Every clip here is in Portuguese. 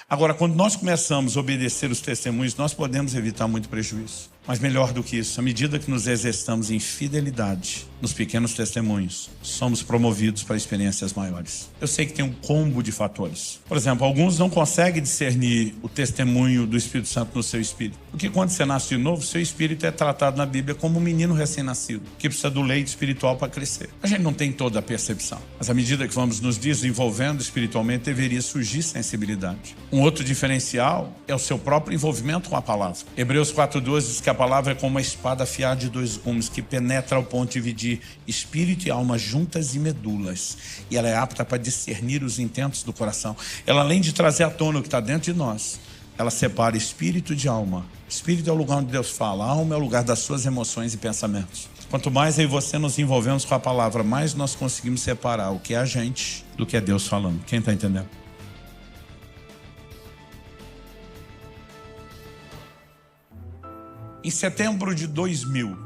Agora, quando nós começamos a obedecer os testemunhos, nós podemos evitar muito prejuízo. Mas melhor do que isso, à medida que nos exercitamos em fidelidade nos pequenos testemunhos, somos promovidos para experiências maiores. Eu sei que tem um combo de fatores. Por exemplo, alguns não conseguem discernir o testemunho do Espírito Santo no seu espírito. Porque quando você nasce de novo, seu espírito é tratado na Bíblia como um menino recém-nascido, que precisa do leite espiritual para crescer. A gente não tem toda a percepção. Mas à medida que vamos nos desenvolvendo espiritualmente, deveria surgir sensibilidade. Um outro diferencial é o seu próprio envolvimento com a palavra. Hebreus 4:12 diz que a palavra é como uma espada afiada de 2 gumes, que penetra ao ponto de dividir espírito e alma juntas e medulas. E ela é apta para discernir os intentos do coração. Ela, além de trazer à tona o que está dentro de nós, ela separa espírito de alma. Espírito é o lugar onde Deus fala. A alma é o lugar das suas emoções e pensamentos. Quanto mais eu e você nos envolvemos com a palavra, mais nós conseguimos separar o que é a gente do que é Deus falando. Quem está entendendo? Em setembro de 2000,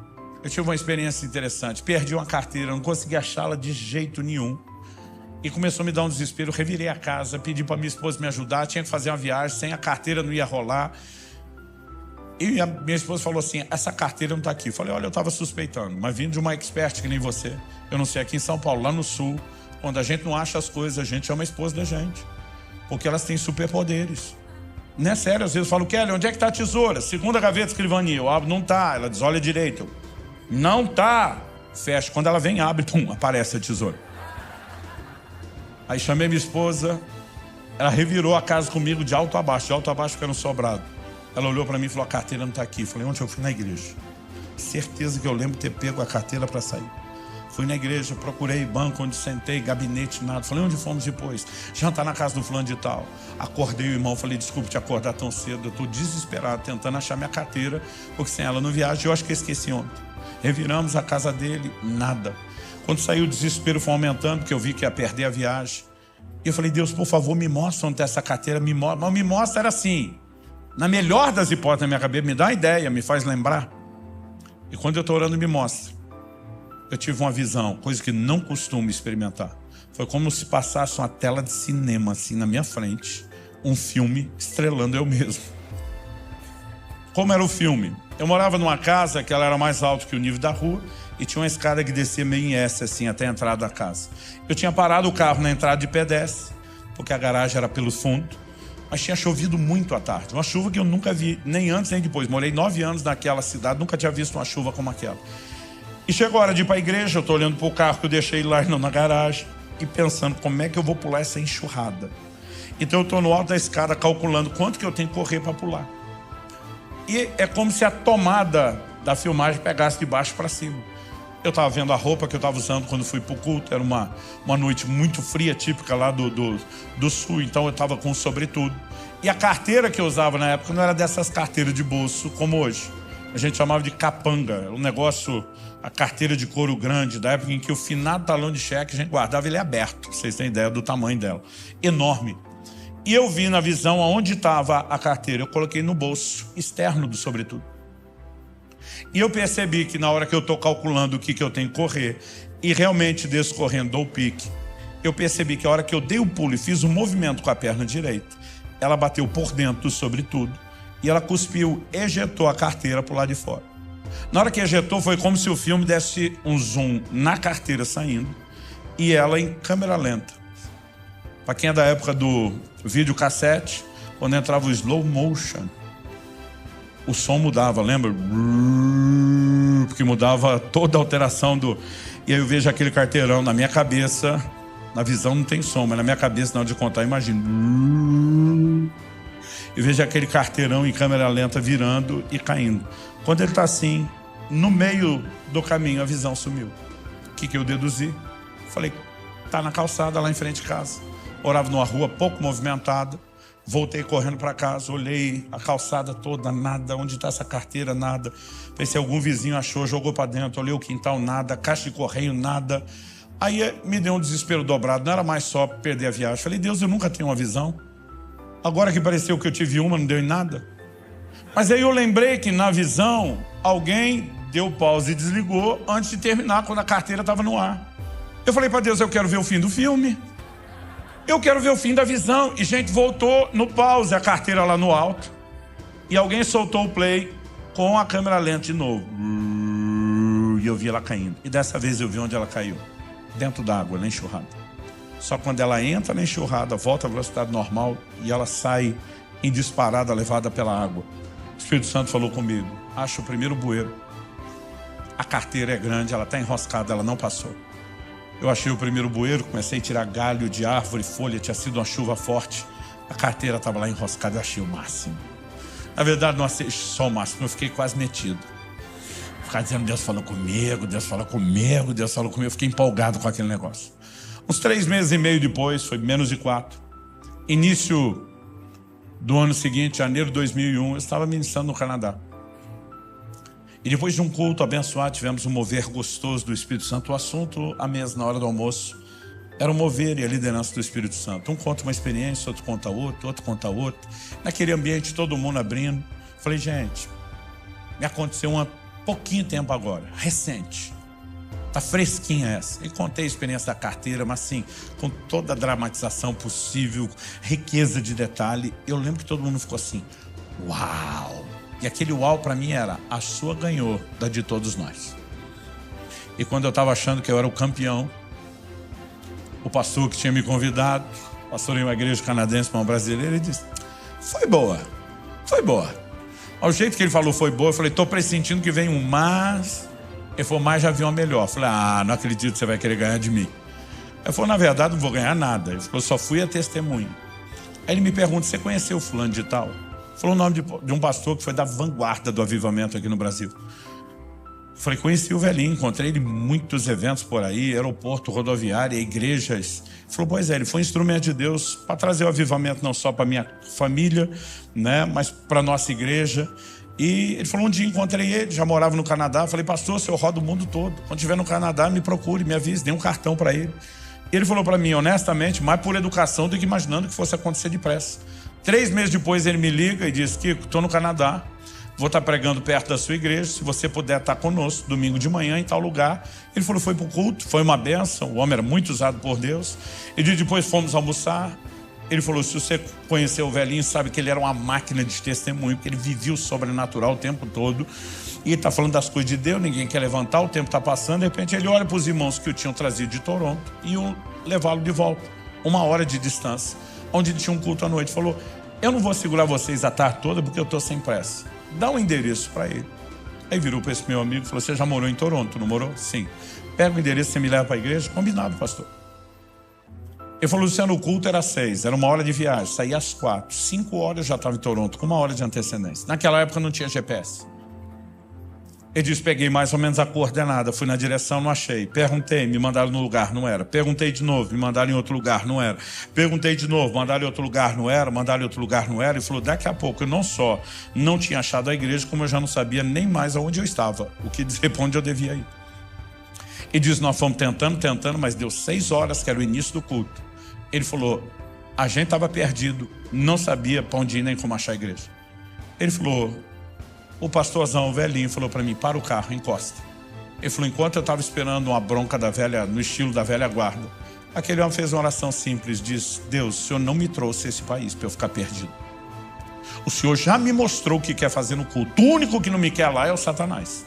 eu tive uma experiência interessante. Perdi uma carteira, não consegui achá-la de jeito nenhum. E começou a me dar um desespero. Revirei a casa, pedi para minha esposa me ajudar. Tinha que fazer uma viagem, sem a carteira não ia rolar. E a minha esposa falou assim, essa carteira não está aqui. Eu falei, olha, eu estava suspeitando, mas vindo de uma expert que nem você. Eu não sei, aqui em São Paulo, lá no sul, quando a gente não acha as coisas, a gente chama a esposa da gente. Porque elas têm superpoderes. Não é sério, às vezes eu falo, Kelly, onde é que está a tesoura? Segunda gaveta de escrivania. Eu abro, não está. Ela diz, olha direito. Não está. Fecha. Quando ela vem, abre, pum, aparece a tesoura. Aí chamei minha esposa, ela revirou a casa comigo de alto a baixo fica no sobrado. Ela olhou para mim e falou, a carteira não está aqui. Eu falei, onde eu fui? Na igreja. Certeza que eu lembro de ter pego a carteira para sair. Fui na igreja, procurei banco onde sentei, gabinete, nada. Falei, onde fomos depois? Jantar na casa do fulano de tal. Acordei o irmão, falei, desculpe te acordar tão cedo. Eu estou desesperado, tentando achar minha carteira, porque sem ela não viajo. Eu acho que eu esqueci ontem. Reviramos a casa dele, nada. Quando saiu o desespero foi aumentando, porque eu vi que ia perder a viagem. E eu falei, Deus, por favor, me mostra onde está essa carteira, me mostra. Mas me mostra era assim, na melhor das hipóteses na minha cabeça, me dá uma ideia, me faz lembrar. E quando eu estou orando, me mostra. Eu tive uma visão, coisa que não costumo experimentar. Foi como se passasse uma tela de cinema, assim, na minha frente. Um filme estrelando eu mesmo. Como era o filme? Eu morava numa casa que ela era mais alta que o nível da rua e tinha uma escada que descia meio em S, assim, até a entrada da casa. Eu tinha parado o carro na entrada de pedestre, porque a garagem era pelo fundo, mas tinha chovido muito à tarde. Uma chuva que eu nunca vi, nem antes nem depois. Morei 9 anos naquela cidade, nunca tinha visto uma chuva como aquela. E chegou a hora de ir para a igreja, eu estou olhando para o carro que eu deixei lá na garagem e pensando como é que eu vou pular essa enxurrada. Então eu estou no alto da escada calculando quanto que eu tenho que correr para pular. E é como se a tomada da filmagem pegasse de baixo para cima. Eu estava vendo a roupa que eu estava usando quando fui para o culto, era uma noite muito fria, típica lá do sul, então eu estava com um sobretudo. E a carteira que eu usava na época não era dessas carteiras de bolso como hoje. A gente chamava de capanga, um negócio, a carteira de couro grande, da época em que o finado talão de cheque a gente guardava ele aberto, pra vocês terem ideia do tamanho dela, enorme. E eu vi na visão aonde estava a carteira, eu coloquei no bolso externo do sobretudo. E eu percebi que na hora que eu estou calculando o que eu tenho que correr, e realmente descorrendo dou o pique, eu percebi que a hora que eu dei o pulo e fiz um movimento com a perna direita, ela bateu por dentro do sobretudo, e ela cuspiu, ejetou a carteira para o lado de fora. Na hora que ejetou, foi como se o filme desse um zoom na carteira saindo, e ela em câmera lenta. Para quem é da época do videocassete, quando entrava o slow motion, o som mudava, lembra? Porque mudava toda a alteração do... E aí eu vejo aquele carteirão na minha cabeça, na visão não tem som, mas na minha cabeça, na hora de contar, imagino. Eu vejo aquele carteirão em câmera lenta virando e caindo. Quando ele está assim, no meio do caminho, a visão sumiu. O que eu deduzi? Falei, tá na calçada lá em frente de casa. Morava numa rua pouco movimentada. Voltei correndo para casa, olhei a calçada toda, nada. Onde está essa carteira? Nada. Pensei, algum vizinho achou, jogou para dentro. Olhei o quintal, nada. Caixa de correio, nada. Aí me deu um desespero dobrado. Não era mais só perder a viagem. Falei, Deus, eu nunca tenho uma visão. Agora que pareceu que eu tive uma, não deu em nada. Mas aí eu lembrei que na visão, alguém deu pause e desligou antes de terminar, quando a carteira estava no ar. Eu falei para Deus, eu quero ver o fim do filme. Eu quero ver o fim da visão. E, gente, voltou no pause, a carteira lá no alto. E alguém soltou o play com a câmera lenta de novo. E eu vi ela caindo. E dessa vez eu vi onde ela caiu. Dentro d'água, na enxurrada. Só quando ela entra na enxurrada, volta à velocidade normal e ela sai em disparada, levada pela água. O Espírito Santo falou comigo: acha o primeiro bueiro. A carteira é grande, ela está enroscada, ela não passou. Eu achei o primeiro bueiro, comecei a tirar galho de árvore, folha, tinha sido uma chuva forte. A carteira estava lá enroscada, eu achei o máximo. Na verdade, não achei só o máximo, eu fiquei quase metido. Ficar dizendo: Deus falou comigo, Deus falou comigo, Deus falou comigo. Eu fiquei empolgado com aquele negócio. Uns 3 meses e meio depois, foi menos de 4. Início do ano seguinte, janeiro de 2001, eu estava ministrando no Canadá. E depois de um culto abençoado, tivemos um mover gostoso do Espírito Santo. O assunto, à mesa, na hora do almoço, era o mover e a liderança do Espírito Santo. Um conta uma experiência, outro conta outra. Naquele ambiente, todo mundo abrindo. Falei: gente, me aconteceu há pouquinho tempo agora, recente. Tá fresquinha essa. E contei a experiência da carteira, mas assim, com toda a dramatização possível, riqueza de detalhe. Eu lembro que todo mundo ficou assim: uau! E aquele uau para mim era: a sua ganhou da de todos nós. E quando eu estava achando que eu era o campeão, o pastor que tinha me convidado, pastor em uma igreja canadense para uma brasileira, ele disse: foi boa. Ao jeito que ele falou foi boa, eu falei: tô pressentindo que vem um mas. Ele falou: mas já vi uma melhor. Eu falei: não acredito que você vai querer ganhar de mim. Ele falou: na verdade, não vou ganhar nada. Ele falou: só fui a testemunha. Aí ele me pergunta: você conheceu o fulano de tal? Falou o nome de um pastor que foi da vanguarda do avivamento aqui no Brasil. Eu falei: conheci o velhinho, encontrei ele em muitos eventos por aí, aeroporto, rodoviária, igrejas. Ele falou: pois é, ele foi um instrumento de Deus para trazer o avivamento não só para minha família, né, mas para a nossa igreja. E ele falou: um dia encontrei ele, já morava no Canadá. Falei: pastor, o senhor roda o mundo todo. Quando estiver no Canadá, me procure, me avise, dê um cartão para ele. E ele falou para mim, honestamente, mais por educação do que imaginando que fosse acontecer depressa. 3 meses depois ele me liga e diz: Kiko, estou no Canadá, vou estar pregando perto da sua igreja, se você puder estar conosco domingo de manhã em tal lugar. Ele falou: foi para o culto, foi uma bênção, o homem era muito usado por Deus. E depois fomos almoçar. Ele falou: se você conheceu o velhinho, sabe que ele era uma máquina de testemunho, porque ele vivia o sobrenatural o tempo todo. E ele está falando das coisas de Deus, ninguém quer levantar, o tempo está passando. De repente ele olha para os irmãos que o tinham trazido de Toronto e iam levá-lo de volta, 1 hora de distância, onde ele tinha um culto à noite. Falou: eu não vou segurar vocês a tarde toda porque eu estou sem pressa. Dá um endereço para ele. Aí virou para esse meu amigo e falou: você já morou em Toronto, não morou? Sim. Pega o endereço, você me leva para a igreja? Combinado, pastor. Ele falou: Luciano, o culto era às 6, era 1 hora de viagem, saía às 4, 5 horas eu já estava em Toronto, com 1 hora de antecedência. Naquela época não tinha GPS. Ele disse: peguei mais ou menos a coordenada, fui na direção, não achei. Perguntei, me mandaram no lugar, não era. Perguntei de novo, me mandaram em outro lugar, não era. Perguntei de novo, mandaram em outro lugar, não era. Mandaram em outro lugar, não era. Ele falou: daqui a pouco eu não só não tinha achado a igreja, como eu já não sabia nem mais aonde eu estava, o que dizer para onde eu devia ir. Ele disse: nós fomos tentando, mas deu 6 horas, que era o início do culto. Ele falou: a gente estava perdido, não sabia para onde ir nem como achar a igreja. Ele falou: o pastorzão, o velhinho, falou para mim: para o carro, encosta. Ele falou: enquanto eu estava esperando uma bronca da velha, no estilo da velha guarda, aquele homem fez uma oração simples, diz: Deus, o Senhor não me trouxe esse país para eu ficar perdido. O Senhor já me mostrou o que quer fazer no culto. O único que não me quer lá é o Satanás.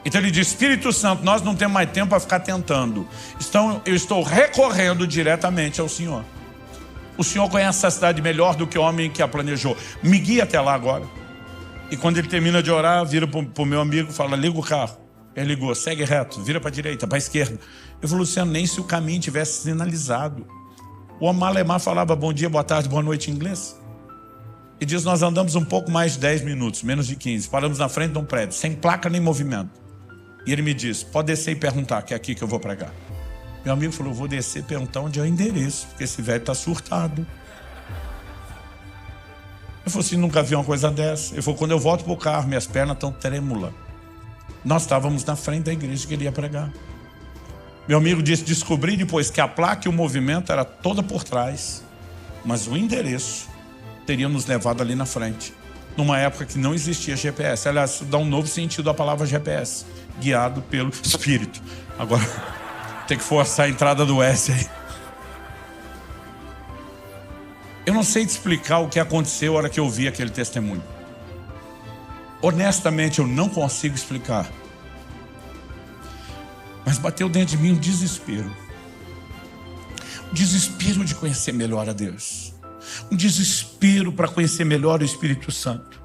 Então ele diz: Espírito Santo, nós não temos mais tempo para ficar tentando. Então eu estou recorrendo diretamente ao Senhor. O Senhor conhece essa cidade melhor do que o homem que a planejou. Me guia até lá agora. E quando ele termina de orar, vira para o meu amigo e fala: liga o carro. Ele ligou: segue reto, vira para a direita, para a esquerda. Eu falei: Luciano, nem se o caminho tivesse sinalizado. O homem alemão falava bom dia, boa tarde, boa noite em inglês. E diz: nós andamos um pouco mais de 10 minutos, menos de 15. Paramos na frente de um prédio, sem placa nem movimento. E ele me disse: pode descer e perguntar, que é aqui que eu vou pregar. Meu amigo falou: vou descer e perguntar onde é o endereço, porque esse velho está surtado. Eu falei assim: nunca vi uma coisa dessa. Ele falou: quando eu volto para o carro, minhas pernas estão trêmulas. Nós estávamos na frente da igreja que ele ia pregar. Meu amigo disse: descobri depois que a placa e o movimento era toda por trás, mas o endereço teria nos levado ali na frente, numa época que não existia GPS. Aliás, isso dá um novo sentido à palavra GPS, guiado pelo Espírito. Agora, tem que forçar a entrada do S aí. Eu não sei te explicar o que aconteceu na hora que eu vi aquele testemunho. Honestamente, eu não consigo explicar. Mas bateu dentro de mim um desespero. Um desespero de conhecer melhor a Deus. Um desespero para conhecer melhor o Espírito Santo.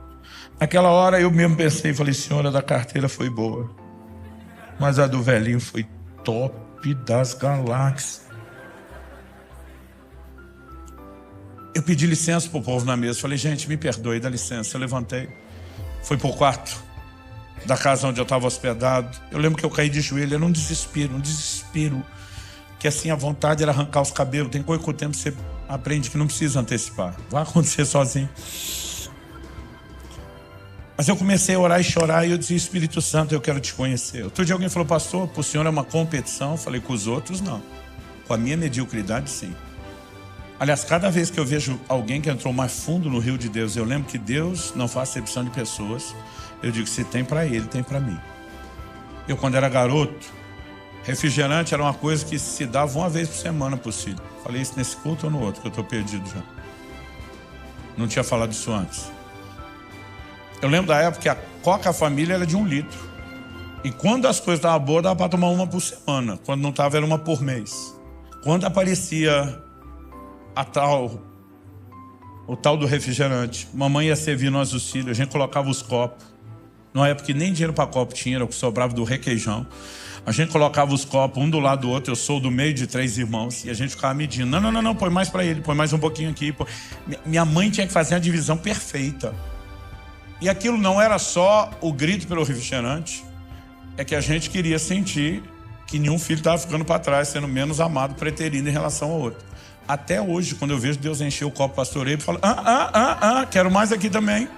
Naquela hora eu mesmo pensei e falei, Senhor, a da carteira foi boa, mas a do velhinho foi top das galáxias. Eu pedi licença para o povo na mesa. Falei, gente, me perdoe, dá licença. Eu levantei, fui para o quarto da casa onde eu estava hospedado. Eu lembro que eu caí de joelho, era um desespero. Que assim, a vontade era arrancar os cabelos. Tem coisa que com o tempo você aprende que não precisa antecipar. Vai acontecer sozinho. Mas eu comecei a orar e chorar e eu disse, Espírito Santo, eu quero te conhecer. Outro dia alguém falou, pastor, para o senhor é uma competição? Eu falei, com os outros não. Com a minha mediocridade, sim. Aliás, cada vez que eu vejo alguém que entrou mais fundo no rio de Deus, eu lembro que Deus não faz acepção de pessoas. Eu digo, se tem para ele, tem para mim. Eu, quando era garoto, refrigerante era uma coisa que se dava uma vez por semana para os filhos. Falei isso nesse culto ou no outro, que eu estou perdido já. Não tinha falado isso antes. Eu lembro da época que a Coca Família era de 1 litro. E quando as coisas estavam boas, dava para tomar uma por semana. Quando não estava, era uma por mês. Quando aparecia o tal do refrigerante, mamãe ia servir nós os filhos, a gente colocava os copos. Numa época que nem dinheiro para copo tinha, era o que sobrava do requeijão. A gente colocava os copos um do lado do outro, eu sou do meio de 3 irmãos, e a gente ficava medindo. Não, põe mais para ele, põe mais um pouquinho aqui. Minha mãe tinha que fazer a divisão perfeita. E aquilo não era só o grito pelo refrigerante, é que a gente queria sentir que nenhum filho estava ficando para trás, sendo menos amado, preterindo em relação ao outro. Até hoje, quando eu vejo Deus encher o copo pastoreio, eu falo, quero mais aqui também.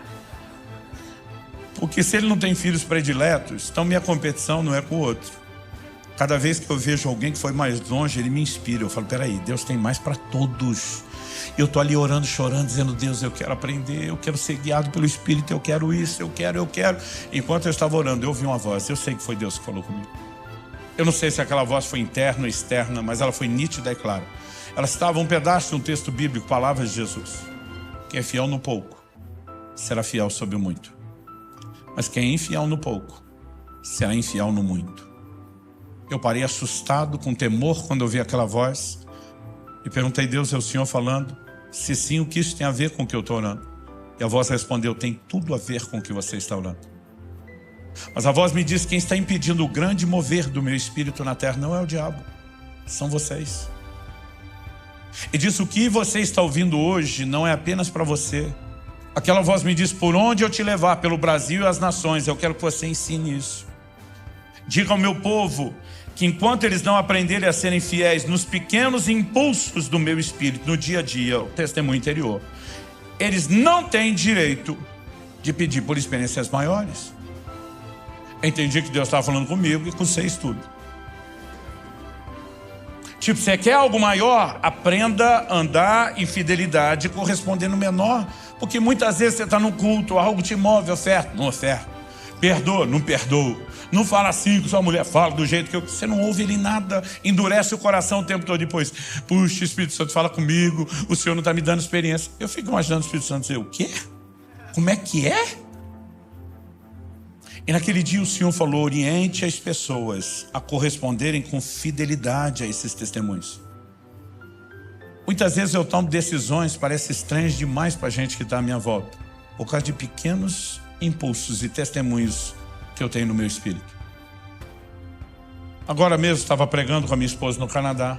Porque se ele não tem filhos prediletos, então minha competição não é com o outro. Cada vez que eu vejo alguém que foi mais longe, ele me inspira. Eu falo, peraí, Deus tem mais para todos. Eu estou ali orando, chorando, dizendo, Deus, eu quero aprender, eu quero ser guiado pelo Espírito, eu quero isso, eu quero. Enquanto eu estava orando, eu ouvi uma voz, eu sei que foi Deus que falou comigo. Eu não sei se aquela voz foi interna ou externa, mas ela foi nítida e clara. Ela estava um pedaço de um texto bíblico, palavras de Jesus. Quem é fiel no pouco, será fiel sobre o muito. Mas quem é infiel no pouco, será infiel no muito. Eu parei assustado, com temor, quando eu vi aquela voz. E perguntei, Deus, é o Senhor falando? Se sim, o que isso tem a ver com o que eu estou orando? E a voz respondeu, tem tudo a ver com o que você está orando. Mas a voz me disse, quem está impedindo o grande mover do meu espírito na terra não é o diabo, são vocês. E disse, o que você está ouvindo hoje não é apenas para você. Aquela voz me disse, por onde eu te levar, pelo Brasil e as nações, eu quero que você ensine isso. Diga ao meu povo que enquanto eles não aprenderem a serem fiéis nos pequenos impulsos do meu espírito, no dia a dia, o testemunho interior, eles não têm direito de pedir por experiências maiores. Eu entendi que Deus estava falando comigo e com vocês tudo. Tipo, você quer algo maior? Aprenda a andar em fidelidade correspondendo menor. Porque muitas vezes você está no culto, algo te move, oferta, não oferta. Perdoa, não perdoa. Não fala assim que sua mulher fala do jeito que você não ouve ele nada, endurece o coração o tempo todo depois. Puxa, o Espírito Santo fala comigo, o Senhor não está me dando experiência. Eu fico imaginando o Espírito Santo dizer, o quê? Como é que é? E naquele dia o Senhor falou, oriente as pessoas a corresponderem com fidelidade a esses testemunhos. Muitas vezes eu tomo decisões, parece estranhas demais para a gente que está à minha volta, por causa de pequenos impulsos e testemunhos que eu tenho no meu espírito. Agora mesmo estava pregando com a minha esposa no Canadá.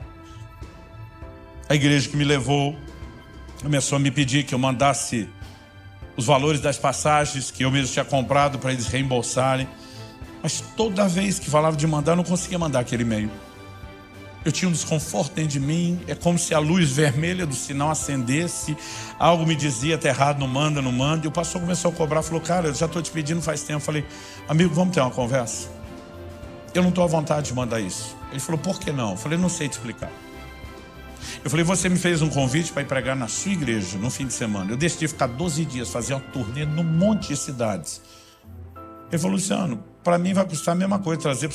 A igreja que me levou começou a me pedir que eu mandasse os valores das passagens que eu mesmo tinha comprado para eles reembolsarem. Mas toda vez que falava de mandar, eu não conseguia mandar aquele e-mail. Eu tinha um desconforto dentro de mim. É como se a luz vermelha do sinal acendesse. Algo me dizia, tá errado, não manda, não manda. E o pastor começou a cobrar, falou, cara, eu já estou te pedindo faz tempo. Eu falei, amigo, vamos ter uma conversa? Eu não estou à vontade de mandar isso. Ele falou, por que não? Eu falei, não sei te explicar. Eu falei, você me fez um convite para ir pregar na sua igreja no fim de semana. Eu decidi ficar 12 dias, fazer uma turnê num monte de cidades. Ele falou, Luciano, para mim vai custar a mesma coisa trazer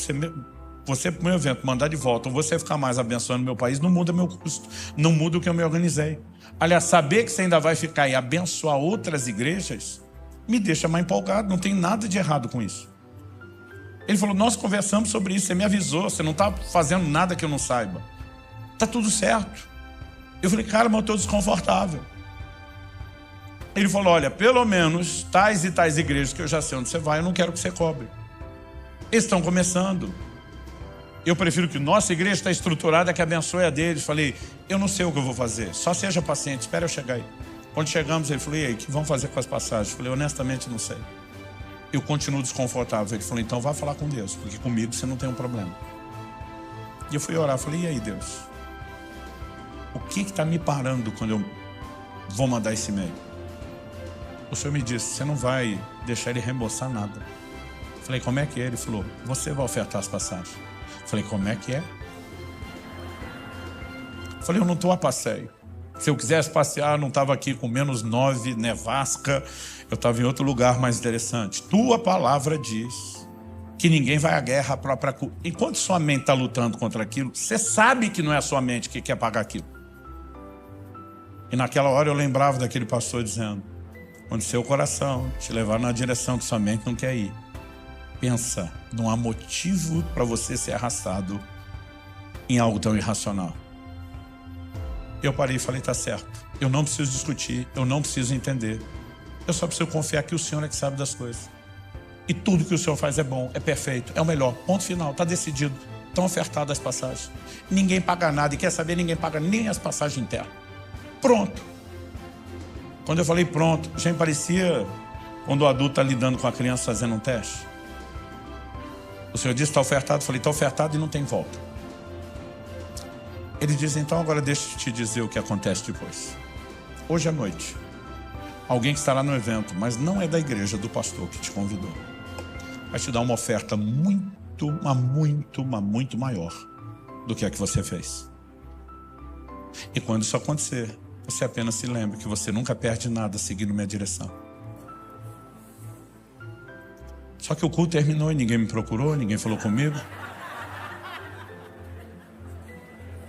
você para o meu evento mandar de volta, ou você ficar mais abençoando meu país, não muda meu custo, não muda o que eu me organizei. Aliás, saber que você ainda vai ficar e abençoar outras igrejas, me deixa mais empolgado, não tem nada de errado com isso. Ele falou, nós conversamos sobre isso, você me avisou, você não está fazendo nada que eu não saiba. Está tudo certo. Eu falei, cara, mas eu estou desconfortável. Ele falou, olha, pelo menos tais e tais igrejas que eu já sei onde você vai, eu não quero que você cobre. Eles estão começando. Eu prefiro que nossa igreja está estruturada, que abençoe a deles. Falei, eu não sei o que eu vou fazer, só seja paciente, espera eu chegar aí. Quando chegamos, ele falou, e aí, o que vão fazer com as passagens? Eu falei, honestamente, não sei. Eu continuo desconfortável. Ele falou, então vá falar com Deus, porque comigo você não tem um problema. E eu fui orar, falei, e aí, Deus? O que está me parando quando eu vou mandar esse e-mail? O Senhor me disse, você não vai deixar ele reembolsar nada. Falei, como é que é? Ele falou, você vai ofertar as passagens. Falei, como é que é? Falei, eu não estou a passeio. Se eu quisesse passear, eu não estava aqui com -9, nevasca, eu estava em outro lugar mais interessante. Tua palavra diz que ninguém vai à guerra à própria culpa. Enquanto sua mente está lutando contra aquilo, você sabe que não é a sua mente que quer pagar aquilo. E naquela hora eu lembrava daquele pastor dizendo, quando seu coração te levar na direção que sua mente não quer ir, pensa, não há motivo para você ser arrastado em algo tão irracional. Eu parei e falei, tá certo, eu não preciso discutir, eu não preciso entender, eu só preciso confiar que o Senhor é que sabe das coisas. E tudo que o Senhor faz é bom, é perfeito, é o melhor, ponto final, está decidido, estão ofertadas as passagens. Ninguém paga nada, e quer saber, ninguém paga nem as passagens internas. Pronto. Quando eu falei pronto, já me parecia quando o adulto está lidando com a criança fazendo um teste. O Senhor disse, está ofertado. Eu falei, está ofertado e não tem volta. Ele diz, então agora deixa eu te dizer o que acontece depois. Hoje à noite, alguém que estará no evento, mas não é da igreja, do pastor que te convidou, vai te dar uma oferta muito maior do que a que você fez. E quando isso acontecer, você apenas se lembre que você nunca perde nada seguindo minha direção. Só que o culto terminou e ninguém me procurou, ninguém falou comigo.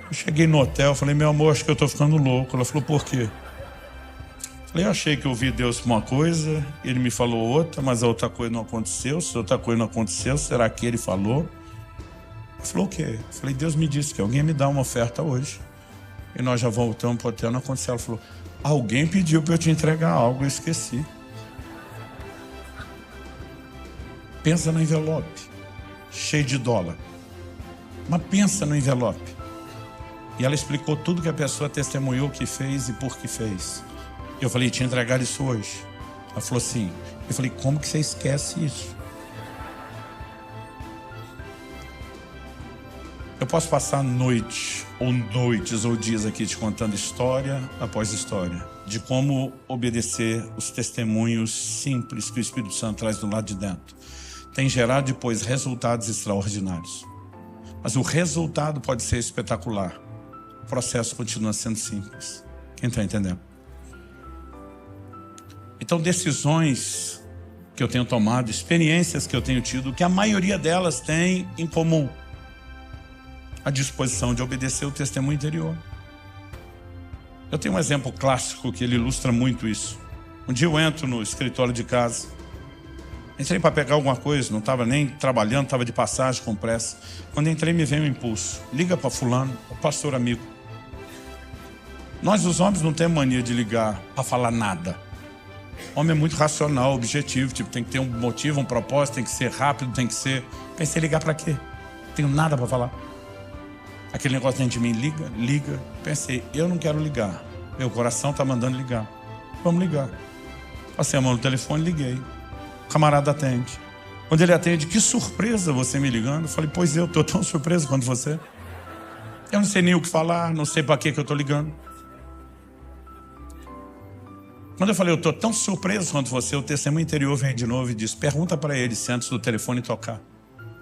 Eu cheguei no hotel, falei, meu amor, acho que eu estou ficando louco. Ela falou, por quê? Falei, eu achei que eu ouvi Deus para uma coisa, ele me falou outra, mas a outra coisa não aconteceu. Se a outra coisa não aconteceu, será que ele falou? Ela falou, o quê? Eu falei, Deus me disse que alguém me dá uma oferta hoje. E nós já voltamos para o hotel, não aconteceu. Ela falou, alguém pediu para eu te entregar algo, eu esqueci. Pensa no envelope, cheio de dólar. Mas pensa no envelope. E ela explicou tudo que a pessoa testemunhou que fez e por que fez. Eu falei, te entregar isso hoje. Ela falou assim. Eu falei, como que você esquece isso? Eu posso passar noites ou dias aqui te contando história após história de como obedecer os testemunhos simples que o Espírito Santo traz do lado de dentro. Tem gerado depois resultados extraordinários. Mas o resultado pode ser espetacular. O processo continua sendo simples. Quem está entendendo? Então, decisões que eu tenho tomado, experiências que eu tenho tido, que a maioria delas tem em comum a disposição de obedecer o testemunho interior. Eu tenho um exemplo clássico que ele ilustra muito isso. Um dia eu entro no escritório de casa, entrei para pegar alguma coisa, não estava nem trabalhando, estava de passagem com pressa. Quando entrei me veio um impulso, liga para fulano, o pastor amigo. Nós os homens não temos mania de ligar para falar nada. O homem é muito racional, objetivo, tipo, tem que ter um motivo, um propósito, tem que ser rápido, tem que ser... Pensei, ligar para quê? Não tenho nada para falar. Aquele negócio dentro de mim, liga. Pensei, eu não quero ligar. Meu coração está mandando ligar. Vamos ligar. Passei a mão no telefone, liguei. O camarada atende. Quando ele atende, que surpresa você me ligando. Eu falei, pois eu estou tão surpreso quanto você. Eu não sei nem o que falar, não sei para que eu estou ligando. Quando eu falei, eu estou tão surpreso quanto você, o testemunho interior vem de novo e diz, pergunta para ele se antes do telefone tocar,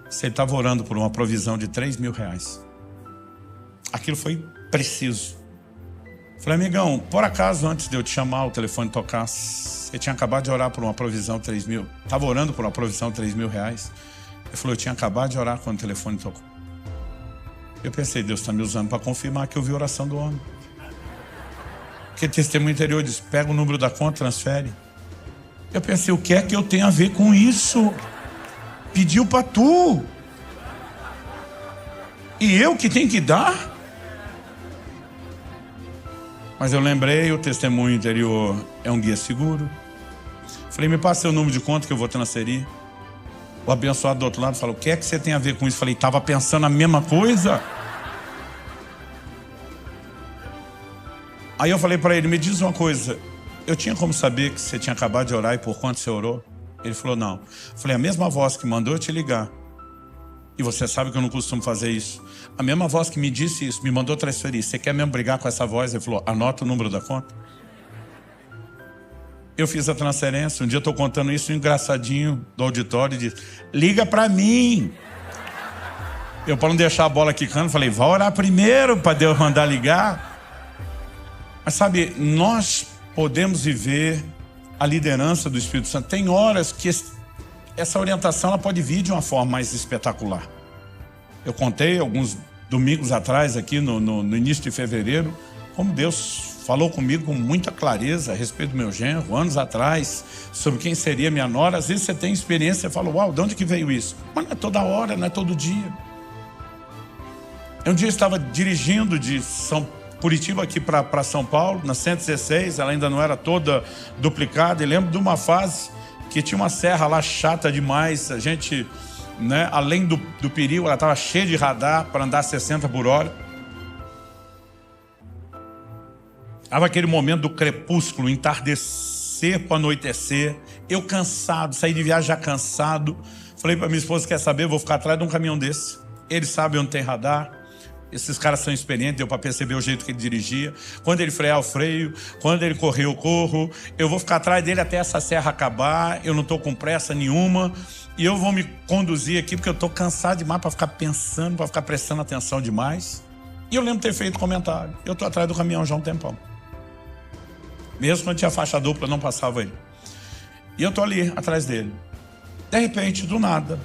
se ele estava orando por uma provisão de R$3.000. Aquilo foi preciso. Falei, amigão, por acaso antes de eu te chamar, o telefone tocar, você tinha acabado de orar por uma provisão de 3 mil? Estava orando por uma provisão de R$3.000? Ele falou, eu tinha acabado de orar quando o telefone tocou. Eu pensei, Deus está me usando para confirmar que eu vi a oração do homem. Porque testemunho interior diz, pega o número da conta, transfere. Eu pensei, o que é que eu tenho a ver com isso? Pediu para tu. E eu que tenho que dar? Mas eu lembrei, o testemunho interior é um guia seguro. Falei, me passa seu número de conta que eu vou transferir. O abençoado do outro lado falou, o que é que você tem a ver com isso? Falei, estava pensando a mesma coisa. Aí eu falei para ele, me diz uma coisa, eu tinha como saber que você tinha acabado de orar e por quanto você orou? Ele falou, não. Falei, a mesma voz que mandou eu te ligar. E você sabe que eu não costumo fazer isso. A mesma voz que me disse isso, me mandou transferir. Você quer mesmo brigar com essa voz? Ele falou, anota o número da conta. Eu fiz a transferência. Um dia eu estou contando isso, um engraçadinho do auditório diz, liga para mim. Eu, para não deixar a bola quicando, falei, vai orar primeiro para Deus mandar ligar. Mas sabe, nós podemos viver a liderança do Espírito Santo. Tem horas que essa orientação ela pode vir de uma forma mais espetacular. Eu contei alguns domingos atrás, aqui no início de fevereiro, como Deus falou comigo com muita clareza a respeito do meu genro, anos atrás, sobre quem seria minha nora. Às vezes você tem experiência e fala, uau, de onde que veio isso? Mas não é toda hora, não é todo dia. Um dia eu estava dirigindo de Curitiba aqui para São Paulo, na 116, ela ainda não era toda duplicada. E lembro de uma fase que tinha uma serra lá chata demais. A gente, né, além do perigo, ela estava cheia de radar para andar 60 por hora. Estava aquele momento do crepúsculo, entardecer para anoitecer. Eu cansado, saí de viagem já cansado. Falei para minha esposa, quer saber, eu vou ficar atrás de um caminhão desse. Ele sabe onde tem radar. Esses caras são experientes, deu para perceber o jeito que ele dirigia. Quando ele frear, eu freio. Quando ele correr, eu corro. Eu vou ficar atrás dele até essa serra acabar. Eu não estou com pressa nenhuma. E eu vou me conduzir aqui porque eu estou cansado demais para ficar pensando, para ficar prestando atenção demais. E eu lembro de ter feito comentário. Eu estou atrás do caminhão já há um tempão. Mesmo quando tinha faixa dupla, não passava ele. E eu estou ali, atrás dele. De repente, do nada,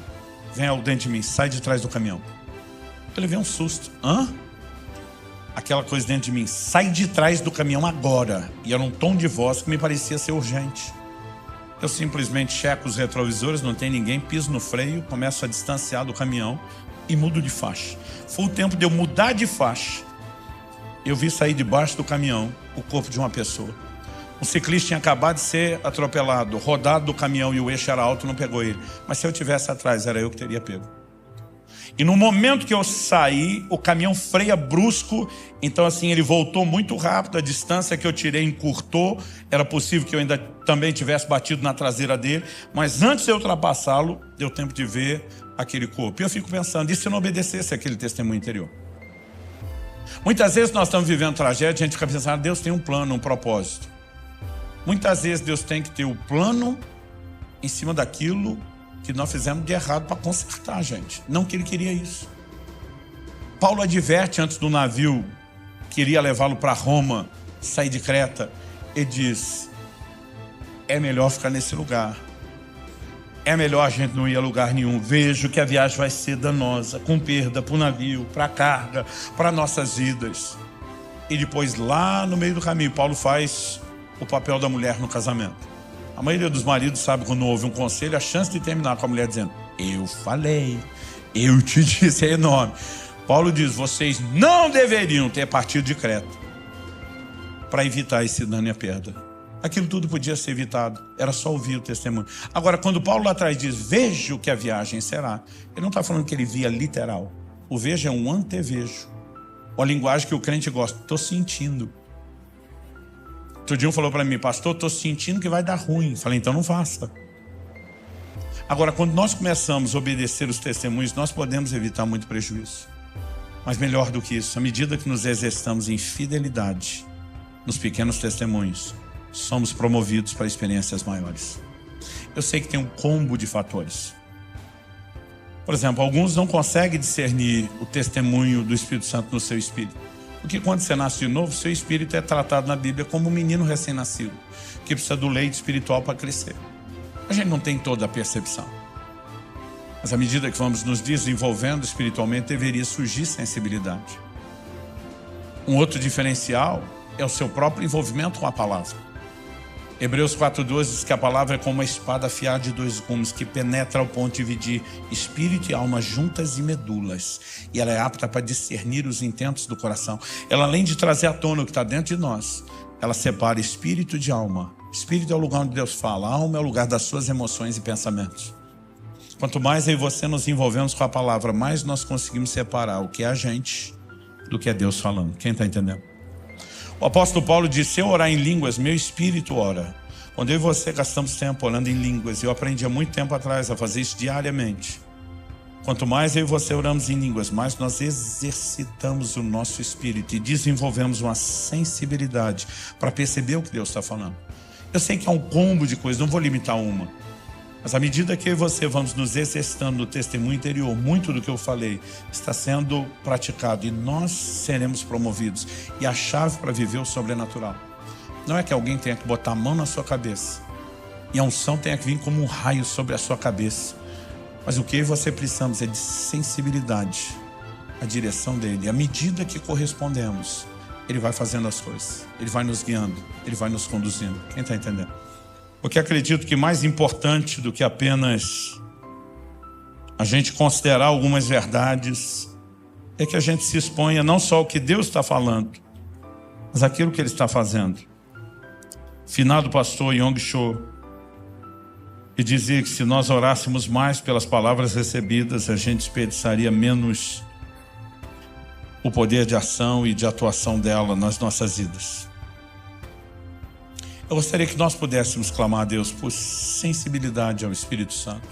vem alguém dentro de mim, sai de trás do caminhão. Eu levei um susto. Hã? Aquela coisa dentro de mim, sai de trás do caminhão agora. E era um tom de voz que me parecia ser urgente. Eu simplesmente checo os retrovisores, não tem ninguém, piso no freio, começo a distanciar do caminhão e mudo de faixa. Foi o tempo de eu mudar de faixa. Eu vi sair debaixo do caminhão o corpo de uma pessoa. Um ciclista tinha acabado de ser atropelado, rodado do caminhão e o eixo era alto, não pegou ele. Mas se eu tivesse atrás, era eu que teria pego. E no momento que eu saí, o caminhão freia brusco. Então assim, ele voltou muito rápido. A distância que eu tirei encurtou. Era possível que eu ainda também tivesse batido na traseira dele. Mas antes de eu ultrapassá-lo, deu tempo de ver aquele corpo. E eu fico pensando, e se eu não obedecesse aquele testemunho interior? Muitas vezes nós estamos vivendo tragédia, a gente fica pensando, Deus tem um plano, um propósito. Muitas vezes Deus tem que ter o plano em cima daquilo que nós fizemos de errado para consertar, gente. Não que ele queria isso. Paulo adverte antes do navio que iria levá-lo para Roma, sair de Creta. Ele diz, é melhor ficar nesse lugar. É melhor a gente não ir a lugar nenhum. Vejo que a viagem vai ser danosa, com perda para o navio, para a carga, para nossas vidas. E depois, lá no meio do caminho, Paulo faz o papel da mulher no casamento. A maioria dos maridos sabe quando ouve um conselho, a chance de terminar com a mulher dizendo, eu falei, eu te disse, é enorme. Paulo diz, vocês não deveriam ter partido de Creta para evitar esse dano e a perda. Aquilo tudo podia ser evitado, era só ouvir o testemunho. Agora, quando Paulo lá atrás diz, vejo que a viagem será, ele não está falando que ele via literal. O vejo é um antevejo. A linguagem que o crente gosta, estou sentindo. Outro dia um falou para mim, pastor, estou sentindo que vai dar ruim. Falei, então não faça. Agora, quando nós começamos a obedecer os testemunhos, nós podemos evitar muito prejuízo. Mas melhor do que isso, à medida que nos exercitamos em fidelidade, nos pequenos testemunhos, somos promovidos para experiências maiores. Eu sei que tem um combo de fatores. Por exemplo, alguns não conseguem discernir o testemunho do Espírito Santo no seu espírito. Porque quando você nasce de novo, seu espírito é tratado na Bíblia como um menino recém-nascido, que precisa do leite espiritual para crescer. A gente não tem toda a percepção. Mas à medida que vamos nos desenvolvendo espiritualmente, deveria surgir sensibilidade. Um outro diferencial é o seu próprio envolvimento com a palavra. Hebreus 4:12 diz que a palavra é como uma espada afiada de 2 gumes, que penetra ao ponto de dividir espírito e alma juntas e medulas. E ela é apta para discernir os intentos do coração. Ela, além de trazer à tona o que está dentro de nós, ela separa espírito de alma. Espírito é o lugar onde Deus fala. A alma é o lugar das suas emoções e pensamentos. Quanto mais eu e você nos envolvemos com a palavra, mais nós conseguimos separar o que é a gente do que é Deus falando. Quem está entendendo? O apóstolo Paulo disse: se eu orar em línguas, meu espírito ora. Quando eu e você gastamos tempo orando em línguas, eu aprendi há muito tempo atrás a fazer isso diariamente. Quanto mais eu e você oramos em línguas, mais nós exercitamos o nosso espírito e desenvolvemos uma sensibilidade para perceber o que Deus está falando. Eu sei que é um combo de coisas, não vou limitar uma. Mas à medida que eu e você vamos nos exercitando no testemunho interior, muito do que eu falei está sendo praticado e nós seremos promovidos. E a chave para viver o sobrenatural não é que alguém tenha que botar a mão na sua cabeça e a unção tenha que vir como um raio sobre a sua cabeça. Mas o que eu e você precisamos é de sensibilidade à direção dele. E à medida que correspondemos, ele vai fazendo as coisas. Ele vai nos guiando, ele vai nos conduzindo. Quem está entendendo? Porque acredito que mais importante do que apenas a gente considerar algumas verdades é que a gente se exponha não só ao que Deus está falando, mas aquilo que Ele está fazendo. Finado pastor Yong Cho, e dizia que se nós orássemos mais pelas palavras recebidas, a gente desperdiçaria menos o poder de ação e de atuação dela nas nossas vidas. Eu gostaria que nós pudéssemos clamar a Deus por sensibilidade ao Espírito Santo.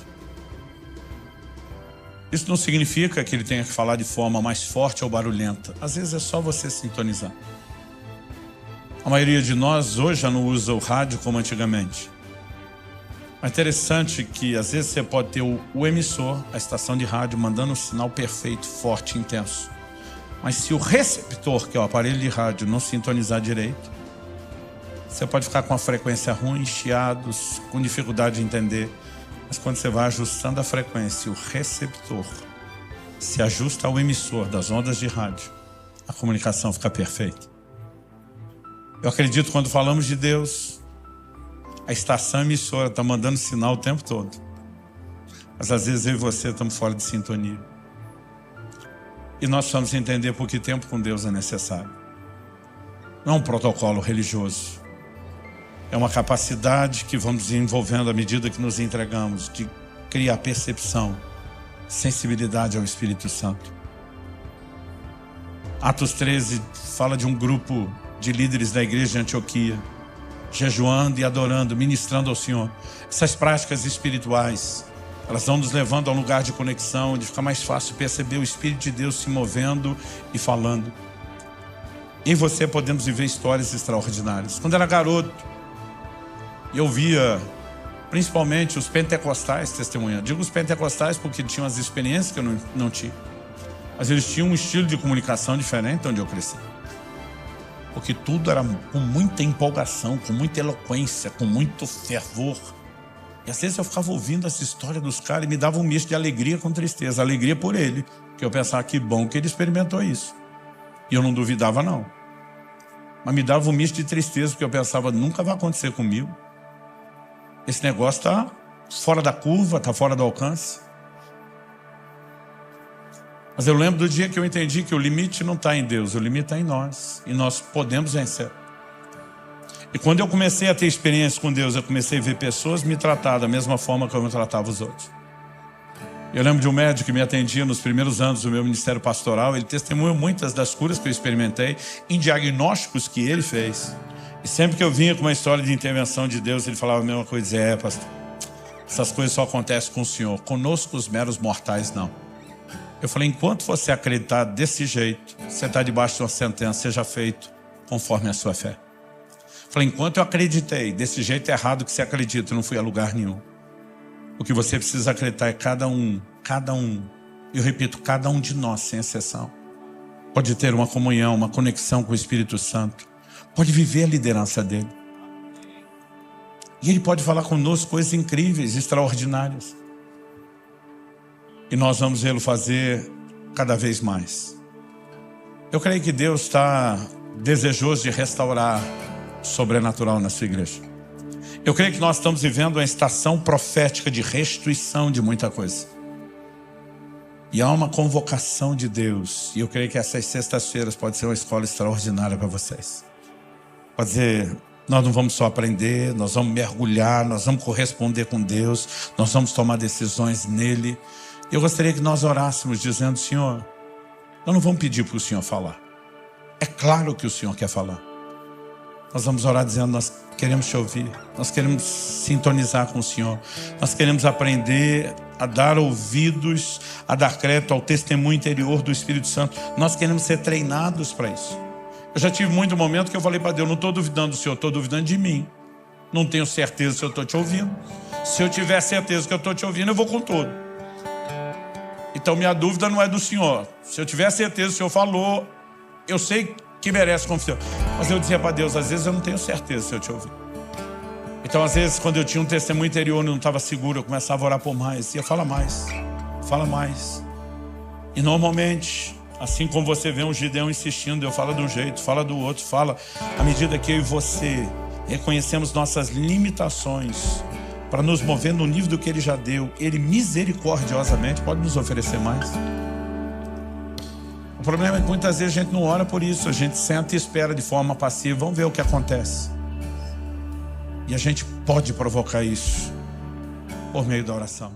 Isso não significa que ele tenha que falar de forma mais forte ou barulhenta. Às vezes é só você sintonizar. A maioria de nós hoje já não usa o rádio como antigamente. É interessante que às vezes você pode ter o emissor, a estação de rádio, mandando um sinal perfeito, forte, intenso. Mas se o receptor, que é o aparelho de rádio, não sintonizar direito, você pode ficar com a frequência ruim, chiados, com dificuldade de entender. Mas quando você vai ajustando a frequência, o receptor se ajusta ao emissor das ondas de rádio, a comunicação fica perfeita. Eu acredito que quando falamos de Deus, a estação emissora está mandando sinal o tempo todo. Mas às vezes eu e você estamos fora de sintonia. E nós precisamos entender por que tempo com Deus é necessário. Não é um protocolo religioso. É uma capacidade que vamos desenvolvendo à medida que nos entregamos, de criar percepção, sensibilidade ao Espírito Santo. Atos 13 fala de um grupo de líderes da igreja de Antioquia, jejuando e adorando, ministrando ao Senhor. Essas práticas espirituais, elas vão nos levando a um lugar de conexão, de ficar mais fácil perceber o Espírito de Deus se movendo e falando. E em você podemos viver histórias extraordinárias. Quando era garoto, eu via principalmente os pentecostais testemunhando. Digo os pentecostais porque tinham as experiências que eu não tinha. Mas eles tinham um estilo de comunicação diferente onde eu cresci. Porque tudo era com muita empolgação, com muita eloquência, com muito fervor. E às vezes eu ficava ouvindo essa história dos caras e me dava um misto de alegria com tristeza. Alegria por ele, que eu pensava que bom que ele experimentou isso. E eu não duvidava não. Mas me dava um misto de tristeza, porque eu pensava, nunca vai acontecer comigo. Esse negócio está fora da curva, está fora do alcance. Mas eu lembro do dia que eu entendi que o limite não está em Deus, o limite está em nós. E nós podemos vencer. E quando eu comecei a ter experiência com Deus, eu comecei a ver pessoas me tratar da mesma forma que eu tratava os outros. Eu lembro de um médico que me atendia nos primeiros anos do meu ministério pastoral. Ele testemunhou muitas das curas que eu experimentei em diagnósticos que ele fez. E sempre que eu vinha com uma história de intervenção de Deus, ele falava a mesma coisa. Pastor, essas coisas só acontecem com o Senhor. Conosco os meros mortais, não. Eu falei, enquanto você acreditar desse jeito, você está debaixo de uma sentença, seja feito conforme a sua fé. Eu falei, enquanto eu acreditei desse jeito errado que você acredita, eu não fui a lugar nenhum. O que você precisa acreditar é cada um, eu repito, cada um de nós, sem exceção, pode ter uma comunhão, uma conexão com o Espírito Santo, pode viver a liderança dele. E ele pode falar conosco coisas incríveis, extraordinárias. E nós vamos vê-lo fazer cada vez mais. Eu creio que Deus está desejoso de restaurar o sobrenatural na sua igreja. Eu creio que nós estamos vivendo uma estação profética de restituição de muita coisa. E há uma convocação de Deus. E eu creio que essas sextas-feiras pode ser uma escola extraordinária para vocês. Pode dizer, nós não vamos só aprender, nós vamos mergulhar, nós vamos corresponder com Deus, nós vamos tomar decisões nele. Eu gostaria que nós orássemos dizendo, Senhor, nós não vamos pedir para o Senhor falar. É claro que o Senhor quer falar. Nós vamos orar dizendo, nós queremos te ouvir, nós queremos sintonizar com o Senhor, nós queremos aprender a dar ouvidos, a dar crédito ao testemunho interior do Espírito Santo. Nós queremos ser treinados para isso. Eu já tive muito momento que eu falei para Deus, não estou duvidando do Senhor, estou duvidando de mim. Não tenho certeza se eu estou te ouvindo. Se eu tiver certeza que eu estou te ouvindo, eu vou com tudo. Então minha dúvida não é do Senhor. Se eu tiver certeza que o Senhor falou, eu sei que merece confiança. Mas eu dizia para Deus, às vezes eu não tenho certeza se eu te ouvir. Então às vezes quando eu tinha um testemunho interior e não estava seguro, eu começava a orar por mais. E eu fala mais, fala mais. E normalmente, assim como você vê um Gideão insistindo, eu falo de um jeito, fala do outro, fala. À medida que eu e você reconhecemos nossas limitações para nos mover no nível do que Ele já deu, Ele misericordiosamente pode nos oferecer mais. O problema é que muitas vezes a gente não ora por isso, a gente senta e espera de forma passiva, vamos ver o que acontece. E a gente pode provocar isso por meio da oração.